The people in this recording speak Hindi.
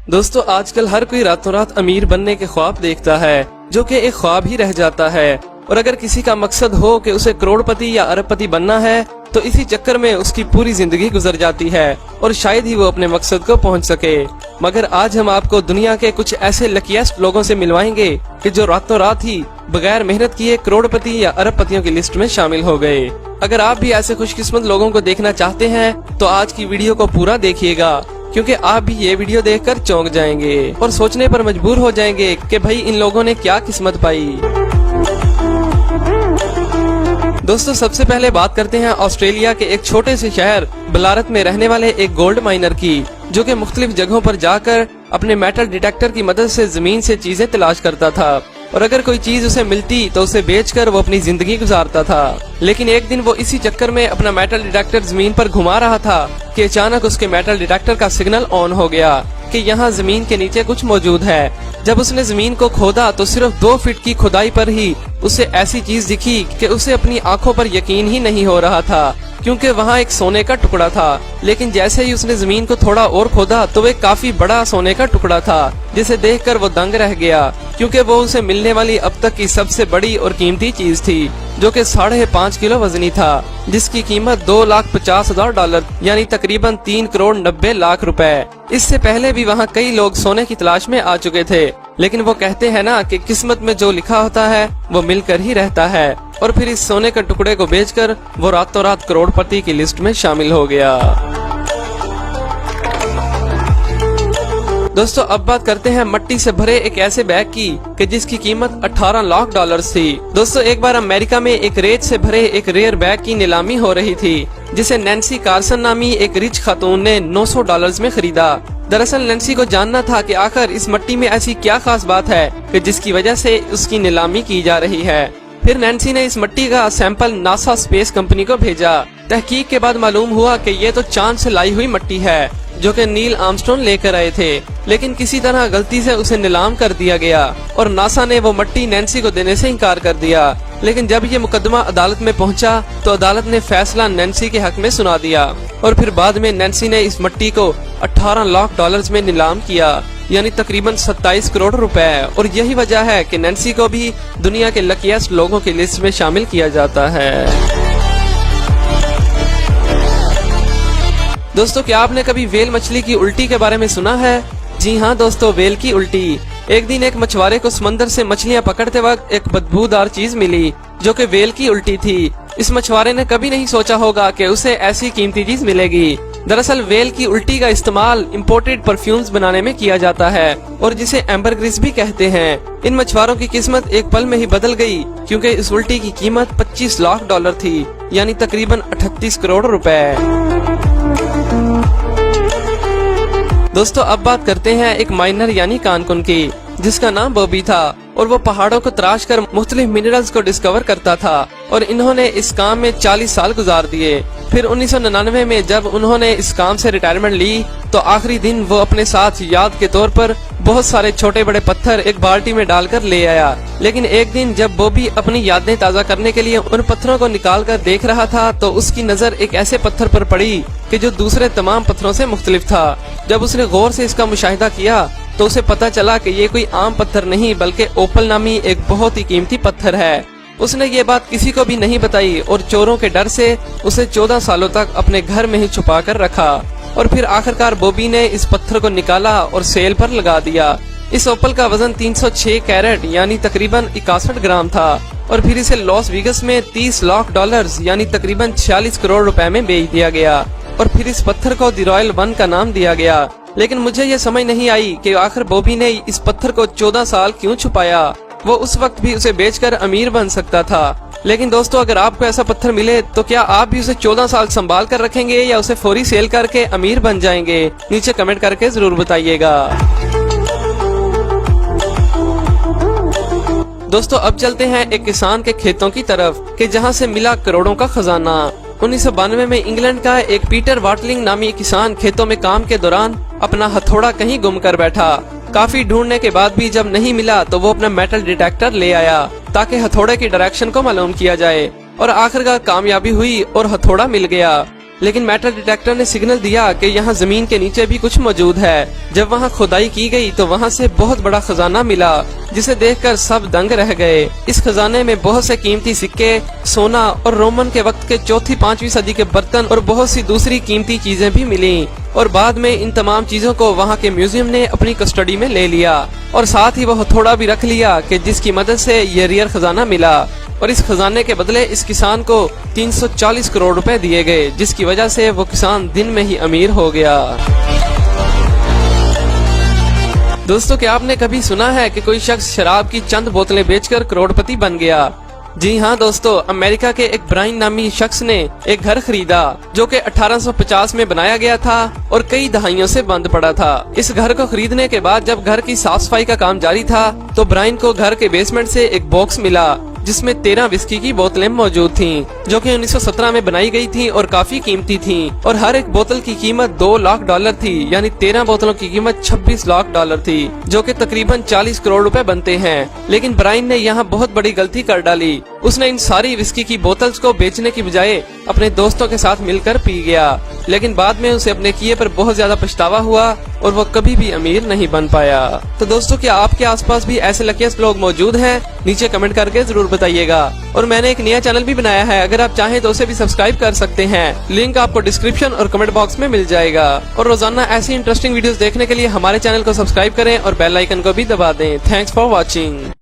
दोस्तों आजकल हर कोई रातों रात अमीर बनने के ख्वाब देखता है, जो कि एक ख्वाब ही रह जाता है। और अगर किसी का मकसद हो कि उसे करोड़पति या अरबपति बनना है तो इसी चक्कर में उसकी पूरी जिंदगी गुजर जाती है और शायद ही वो अपने मकसद को पहुंच सके। मगर आज हम आपको दुनिया के कुछ ऐसे लकीएस्ट लोगों से मिलवाएंगे कि जो रातों रात ही बगैर मेहनत किए करोड़पति या अरबपतियों की लिस्ट में शामिल हो गए। अगर आप भी ऐसे खुशकिस्मत लोगों को देखना चाहते हैं तो आज की वीडियो को पूरा देखिएगा, क्योंकि आप भी ये वीडियो देखकर चौंक जाएंगे और सोचने पर मजबूर हो जाएंगे कि भाई इन लोगों ने क्या किस्मत पाई। दोस्तों सबसे पहले बात करते हैं ऑस्ट्रेलिया के एक छोटे से शहर बलारत में रहने वाले एक गोल्ड माइनर की, जो कि मुख्तलिफ जगहों पर जाकर अपने मेटल डिटेक्टर की मदद से जमीन से चीजें तलाश करता था और अगर कोई चीज उसे मिलती तो उसे बेचकर वो अपनी जिंदगी गुजारता था। लेकिन एक दिन वो इसी चक्कर में अपना मेटल डिटेक्टर जमीन पर घुमा रहा था कि अचानक उसके मेटल डिटेक्टर का सिग्नल ऑन हो गया कि यहाँ जमीन के नीचे कुछ मौजूद है। जब उसने जमीन को खोदा तो सिर्फ 2 फीट की खुदाई पर ही उसे ऐसी चीज दिखी कि उसे अपनी आंखों पर यकीन ही नहीं हो रहा था, क्योंकि वहाँ एक सोने का टुकड़ा था। लेकिन जैसे ही उसने जमीन को थोड़ा और खोदा तो वे काफी बड़ा सोने का टुकड़ा था, जिसे देखकर वो दंग रह गया, क्योंकि वो उसे मिलने वाली अब तक की सबसे बड़ी और कीमती चीज थी, जो कि 5.5 किलो वजनी था, जिसकी कीमत $2,50,000 यानी तकरीबन 3 करोड़ 90 लाख रुपए। इससे पहले भी वहाँ कई लोग सोने की तलाश में आ चुके थे, लेकिन वो कहते हैं ना कि किस्मत में जो लिखा होता है वो मिलकर ही रहता है। और फिर इस सोने के टुकड़े को बेचकर वो रातों रात करोड़पति की लिस्ट में शामिल हो गया। दोस्तों अब बात करते हैं मट्टी से भरे एक ऐसे बैग की कि जिसकी कीमत $18 लाख थी। दोस्तों एक बार अमेरिका में एक रेत से भरे एक रेयर बैग की नीलामी हो रही थी, जिसे नैन्सी कार्सन नामी एक रिच खातून ने $900 में खरीदा। दरअसल नैन्सी को जानना था कि आखिर इस मट्टी में ऐसी क्या खास बात है कि जिसकी वजह से उसकी नीलामी की जा रही है। फिर नैन्सी ने इस मट्टी का सैंपल नासा स्पेस कंपनी को भेजा। तहकीक के बाद मालूम हुआ कि ये तो चांद से लाई हुई मट्टी है, जो कि नील आर्मस्ट्रॉन्ग लेकर आए थे, लेकिन किसी तरह गलती से उसे नीलाम कर दिया गया और नासा ने वो मट्टी नैन्सी को देने से इनकार कर दिया। लेकिन जब ये मुकदमा अदालत में पहुंचा तो अदालत ने फैसला नैन्सी के हक में सुना दिया और फिर बाद में नैन्सी ने इस मट्टी को $18 लाख में नीलाम किया, यानी तकरीबन 27 करोड़ रुपए। और यही वजह है कि नैन्सी को भी दुनिया के लकीएस्ट लोगों की लिस्ट में शामिल किया जाता है। दोस्तों क्या आपने कभी वेल मछली की उल्टी के बारे में सुना है? जी हाँ दोस्तों, वेल की उल्टी। एक दिन एक मछुआरे को समंदर से मछलियाँ पकड़ते वक्त एक बदबूदार चीज मिली, जो कि वेल की उल्टी थी। इस मछुआरे ने कभी नहीं सोचा होगा कि उसे ऐसी कीमती चीज मिलेगी। दरअसल वेल की उल्टी का इस्तेमाल इम्पोर्टेड परफ्यूम्स बनाने में किया जाता है और जिसे एम्बरग्रिस भी कहते हैं। इन मछुआरों की किस्मत एक पल में ही बदल गई, क्योंकि इस उल्टी की कीमत $25 लाख थी, यानी तकरीबन 38 करोड़ रुपए। दोस्तों अब बात करते हैं एक माइनर यानी कानकुन की, जिसका नाम बॉबी था और वो पहाड़ों को तराश कर मुख्तलिफ मिनरल्स को डिस्कवर करता था और इन्होंने इस काम में 40 साल गुजार दिए। फिर 1999 में जब उन्होंने इस काम से रिटायरमेंट ली तो आखिरी दिन वो अपने साथ याद के तौर पर बहुत सारे छोटे बड़े पत्थर एक बाल्टी में डालकर ले आया। लेकिन एक दिन जब बॉबी अपनी यादें ताज़ा करने के लिए उन पत्थरों को निकाल कर देख रहा था तो उसकी नजर एक ऐसे पत्थर पर पड़ी कि जो दूसरे तमाम पत्थरों से मुख्तलिफ था। जब उसने गौर से इसका मुशाहिदा किया तो उसे पता चला कि ये कोई आम पत्थर नहीं बल्कि ओपल नामी एक बहुत ही कीमती पत्थर है। उसने ये बात किसी को भी नहीं बताई और चोरों के डर से उसे 14 सालों तक अपने घर में ही छुपा कर रखा। और फिर आखिरकार बॉबी ने इस पत्थर को निकाला और सेल पर लगा दिया। इस ओपल का वजन 306 कैरेट यानी तकरीबन 61 ग्राम था और फिर इसे लॉस वेगस में $30 लाख यानी तकरीबन 46 करोड़ रुपए में बेच दिया गया और फिर इस पत्थर को द रॉयल 1 का नाम दिया गया। लेकिन मुझे ये समझ नहीं आई कि आखिर बॉबी ने इस पत्थर को 14 साल क्यों छुपाया। वो उस वक्त भी उसे बेचकर अमीर बन सकता था। लेकिन दोस्तों अगर आपको ऐसा पत्थर मिले तो क्या आप भी उसे 14 साल संभाल कर रखेंगे या उसे फौरी सेल करके अमीर बन जाएंगे? नीचे कमेंट करके जरूर बताइएगा। दोस्तों अब चलते हैं एक किसान के खेतों की तरफ कि जहां से मिला करोड़ों का खजाना। 1992 में इंग्लैंड का एक पीटर वाटलिंग नामी किसान खेतों में काम के दौरान अपना हथौड़ा कहीं गुम कर बैठा। काफी ढूंढने के बाद भी जब नहीं मिला तो वो अपना मेटल डिटेक्टर ले आया ताकि हथौड़े की डायरेक्शन को मालूम किया जाए और आखिरकार कामयाबी हुई और हथौड़ा मिल गया। लेकिन मेटल डिटेक्टर ने सिग्नल दिया कि यहाँ जमीन के नीचे भी कुछ मौजूद है। जब वहाँ खुदाई की गई तो वहाँ से बहुत बड़ा खजाना मिला, जिसे देखकर सब दंग रह गए। इस खजाने में बहुत से कीमती सिक्के, सोना और रोमन के वक्त के 4वीं-5वीं सदी के बर्तन और बहुत सी दूसरी कीमती चीजें भी मिली। और बाद में इन तमाम चीजों को वहाँ के म्यूजियम ने अपनी कस्टडी में ले लिया और साथ ही वह थोड़ा भी रख लिया कि जिसकी मदद से ये रियल खजाना मिला। और इस खजाने के बदले इस किसान को 340 करोड़ रुपए दिए गए, जिसकी वजह से वो किसान दिन में ही अमीर हो गया। दोस्तों, क्या आपने कभी सुना है कि कोई शख्स शराब की चंद बोतलें बेचकर करोड़पति बन गया? जी हाँ दोस्तों, अमेरिका के एक ब्राइन नामी शख्स ने एक घर खरीदा जो कि 1850 में बनाया गया था और कई दहाइयों से बंद पड़ा था। इस घर को खरीदने के बाद जब घर की साफ सफाई का काम जारी था तो ब्राइन को घर के बेसमेंट से एक बॉक्स मिला जिसमें 13 विस्की की बोतलें मौजूद थीं, जो कि 1917 में बनाई गई थी और काफी कीमती थीं। और हर एक बोतल की कीमत $2 लाख थी, यानी 13 बोतलों की कीमत $26 लाख थी, जो कि तकरीबन 40 करोड़ रुपए बनते हैं। लेकिन ब्राइन ने यहाँ बहुत बड़ी गलती कर डाली। उसने इन सारी विस्की की बोतल्स को बेचने की बजाय अपने दोस्तों के साथ मिलकर पी गया। लेकिन बाद में उसे अपने किए पर बहुत ज्यादा पछतावा हुआ और वो कभी भी अमीर नहीं बन पाया। तो दोस्तों, क्या आपके आसपास भी ऐसे लकीस्ट लोग मौजूद हैं? नीचे कमेंट करके जरूर बताइएगा। और मैंने एक नया चैनल भी बनाया है, अगर आप चाहें तो उसे भी सब्सक्राइब कर सकते हैं। लिंक आपको डिस्क्रिप्शन और कमेंट बॉक्स में मिल जाएगा। और रोजाना ऐसी इंटरेस्टिंग वीडियोस देखने के लिए हमारे चैनल को सब्सक्राइब करें और बेल आइकन को भी दबा दें। Thanks for watching.